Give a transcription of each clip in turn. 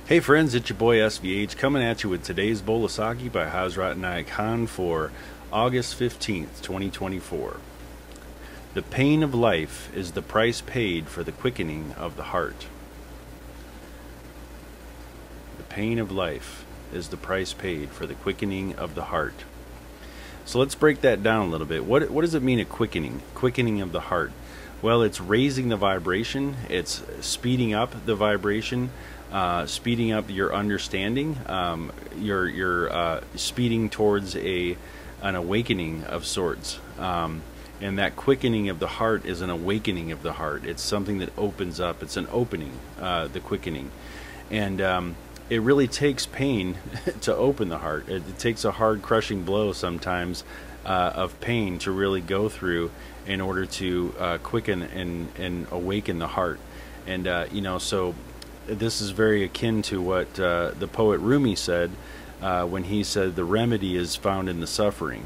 Hey friends, it's your boy SVH coming at you with today's bowl of Saki by Hazrat and Inayat for August 15th, 2024. The pain of life is the price paid for the quickening of the heart. The pain of life is the price paid for the quickening of the heart. So let's break that down a little bit. What does it mean, a quickening? Quickening of the heart. Well, it's raising the vibration, it's speeding up the vibration, speeding up your understanding. You're speeding towards an awakening of sorts. And that quickening of the heart is an awakening of the heart. It's something that opens up. It's an opening, the quickening. And it really takes pain to open the heart. It takes a hard, crushing blow sometimes of pain to really go through in order to quicken and awaken the heart. And, so this is very akin to what the poet Rumi said when he said the remedy is found in the suffering.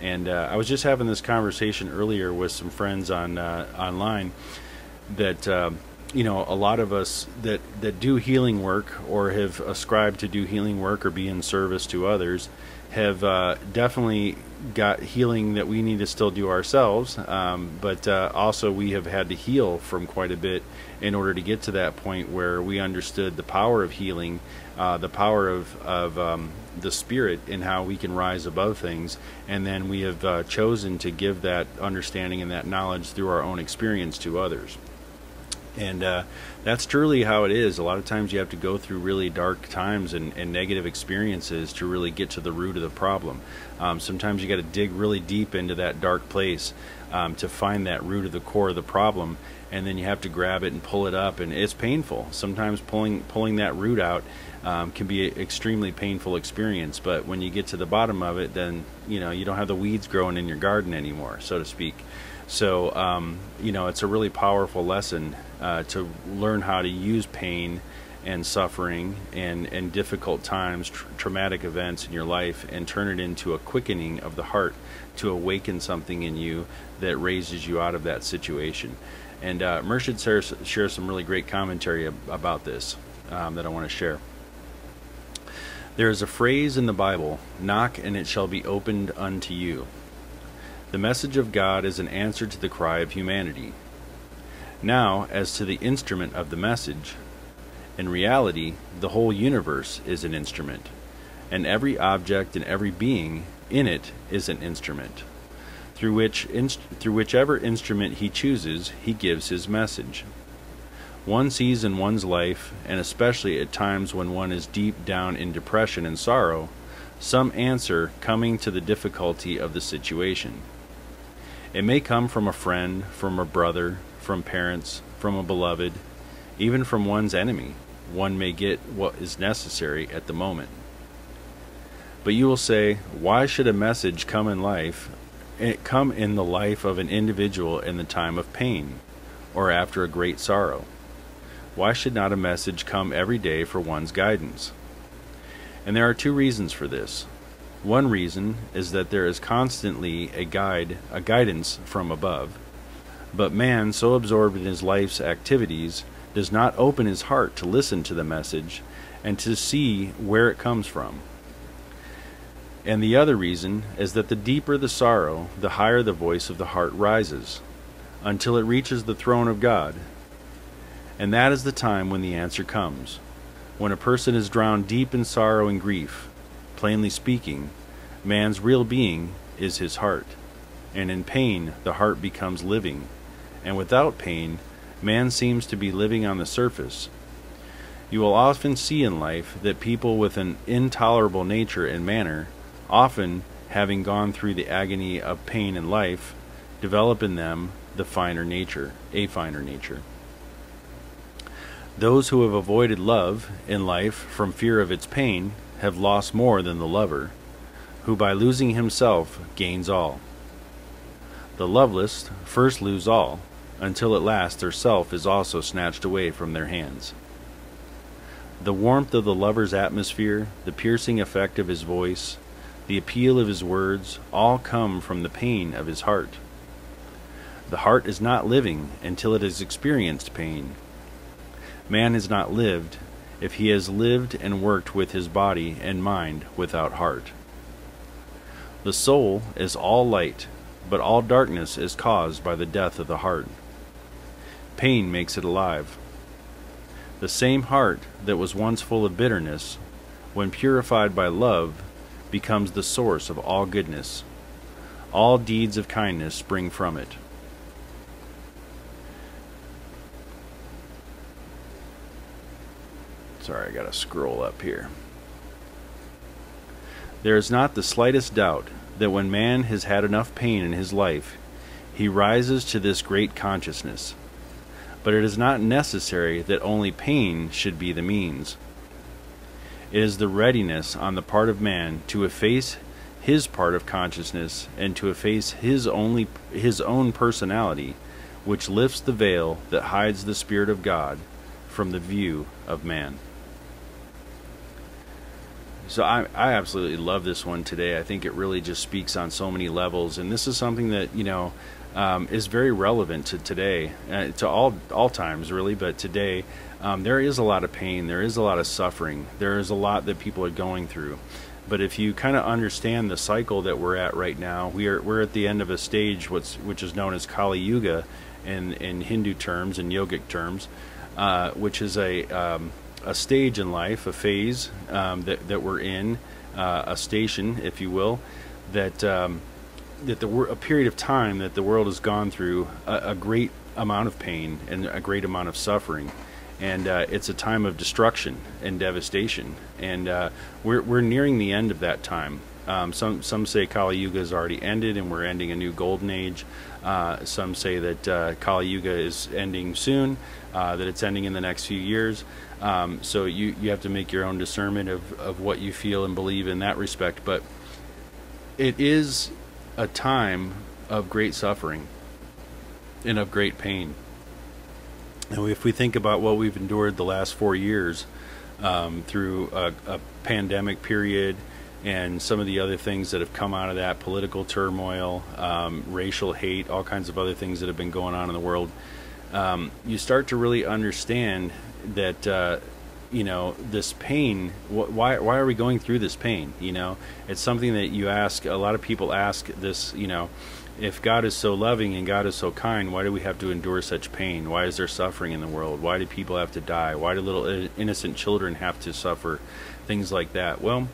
And I was just having this conversation earlier with some friends on online that a lot of us that do healing work or have ascribed to do healing work or be in service to others have definitely got healing that we need to still do ourselves, but also we have had to heal from quite a bit in order to get to that point where we understood the power of healing, the power of the spirit and how we can rise above things, and then we have chosen to give that understanding and that knowledge through our own experience to others. And that's truly how it is. A lot of times you have to go through really dark times and negative experiences to really get to the root of the problem. Sometimes you got to dig really deep into that dark place to find that root of the core of the problem, and then you have to grab it and pull it up, and it's painful. Sometimes pulling that root out can be an extremely painful experience, but when you get to the bottom of it, then you don't have the weeds growing in your garden anymore, so to speak. So it's a really powerful lesson to learn how to use pain and suffering and difficult times, traumatic events in your life, and turn it into a quickening of the heart to awaken something in you that raises you out of that situation. And Murshid shares some really great commentary about this that I want to share. There is a phrase in the Bible, "Knock and it shall be opened unto you." The message of God is an answer to the cry of humanity. Now, as to the instrument of the message, in reality, the whole universe is an instrument, and every object and every being in it is an instrument. Through whichever instrument he chooses, he gives his message. One sees in one's life, and especially at times when one is deep down in depression and sorrow, some answer coming to the difficulty of the situation. It may come from a friend, from a brother, from parents, from a beloved, even from one's enemy. One may get what is necessary at the moment. But you will say, why should a message come in the life of an individual in the time of pain, or after a great sorrow? Why should not a message come every day for one's guidance? And there are two reasons for this. One reason is that there is constantly a guidance from above, but man, so absorbed in his life's activities, does not open his heart to listen to the message and to see where it comes from. And the other reason is that the deeper the sorrow, the higher the voice of the heart rises, until it reaches the throne of God. And that is the time when the answer comes, when a person is drowned deep in sorrow and grief. Plainly speaking, man's real being is his heart, and in pain the heart becomes living, and without pain, man seems to be living on the surface. You will often see in life that people with an intolerable nature and manner, often having gone through the agony of pain in life, develop in them a finer nature. Those who have avoided love in life from fear of its pain have lost more than the lover, who by losing himself gains all. The loveless first lose all, until at last their self is also snatched away from their hands. The warmth of the lover's atmosphere, the piercing effect of his voice, the appeal of his words, all come from the pain of his heart. The heart is not living until it has experienced pain. Man has not lived if he has lived and worked with his body and mind without heart. The soul is all light, but all darkness is caused by the death of the heart. Pain makes it alive. The same heart that was once full of bitterness, when purified by love, becomes the source of all goodness. All deeds of kindness spring from it. Sorry, I gotta scroll up here. There is not the slightest doubt that when man has had enough pain in his life, he rises to this great consciousness. But it is not necessary that only pain should be the means. It is the readiness on the part of man to efface his part of consciousness and to efface his own personality, which lifts the veil that hides the Spirit of God from the view of man. So I absolutely love this one today. I think it really just speaks on so many levels, and this is something that, is very relevant to today, to all times really, but today there is a lot of pain, there is a lot of suffering, there is a lot that people are going through. But if you kind of understand the cycle that we're at right now, we're at the end of a stage which is known as Kali Yuga in Hindu terms and yogic terms, which is a stage in life, a phase that we're in, a station, if you will, that a period of time that the world has gone through a great amount of pain and a great amount of suffering, and it's a time of destruction and devastation, and we're nearing the end of that time. Some say Kali Yuga has already ended and we're ending a new golden age. Some say that Kali Yuga is ending soon, that it's ending in the next few years. So you have to make your own discernment of what you feel and believe in that respect. But it is a time of great suffering and of great pain. And if we think about what we've endured the last 4 years through a pandemic period, and some of the other things that have come out of that, political turmoil, racial hate, all kinds of other things that have been going on in the world, you start to really understand that this pain, why are we going through this pain? It's something that you ask, a lot of people ask this, if God is so loving and God is so kind, why do we have to endure such pain? Why is there suffering in the world? Why do people have to die? Why do little innocent children have to suffer? Things like that. Well,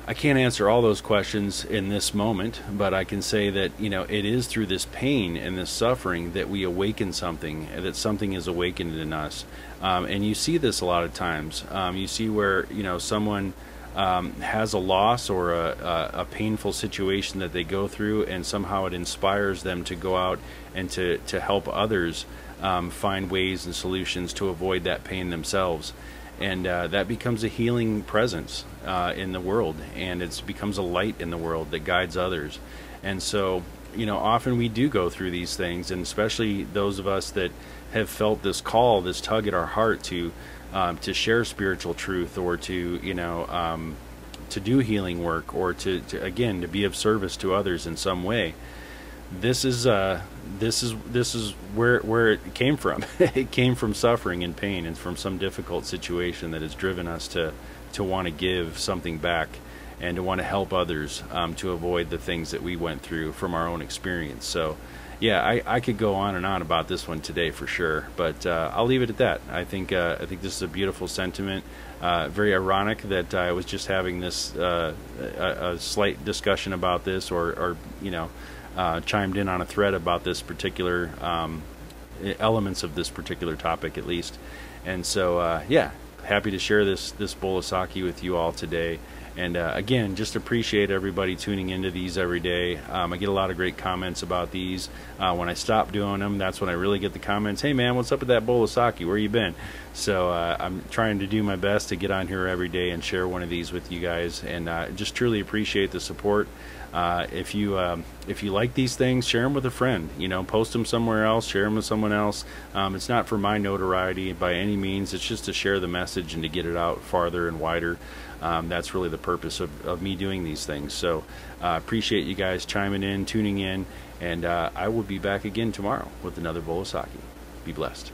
I can't answer all those questions in this moment, but I can say that, it is through this pain and this suffering that we awaken something, that something is awakened in us. And you see this a lot of times. You see where, someone has a loss or a painful situation that they go through, and somehow it inspires them to go out and to help others find ways and solutions to avoid that pain themselves. And that becomes a healing presence in the world, and it becomes a light in the world that guides others. And so, often we do go through these things, and especially those of us that have felt this call, this tug at our heart to share spiritual truth, or to do healing work, or to be of service to others in some way. This is where it came from. It came from suffering and pain, and from some difficult situation that has driven us to want to give something back, and to want to help others to avoid the things that we went through from our own experience. So yeah, I could go on and on about this one today for sure, but I'll leave it at that. I think this is a beautiful sentiment. Very ironic that I was just having this a slight discussion about this, or chimed in on a thread about this particular elements of this particular topic, at least. And so yeah, happy to share this bowl of sake with you all today. And again, just appreciate everybody tuning into these every day. I get a lot of great comments about these. When I stop doing them, that's when I really get the comments, hey man, what's up with that bowl of sake? Where you been? So I'm trying to do my best to get on here every day and share one of these with you guys, and just truly appreciate the support. If you like these things, share them with a friend. Post them somewhere else, share them with someone else. It's not for my notoriety by any means. It's just to share the message and to get it out farther and wider. That's really the purpose of me doing these things. So appreciate you guys chiming in, tuning in, and I will be back again tomorrow with another bowl of sake. Be blessed.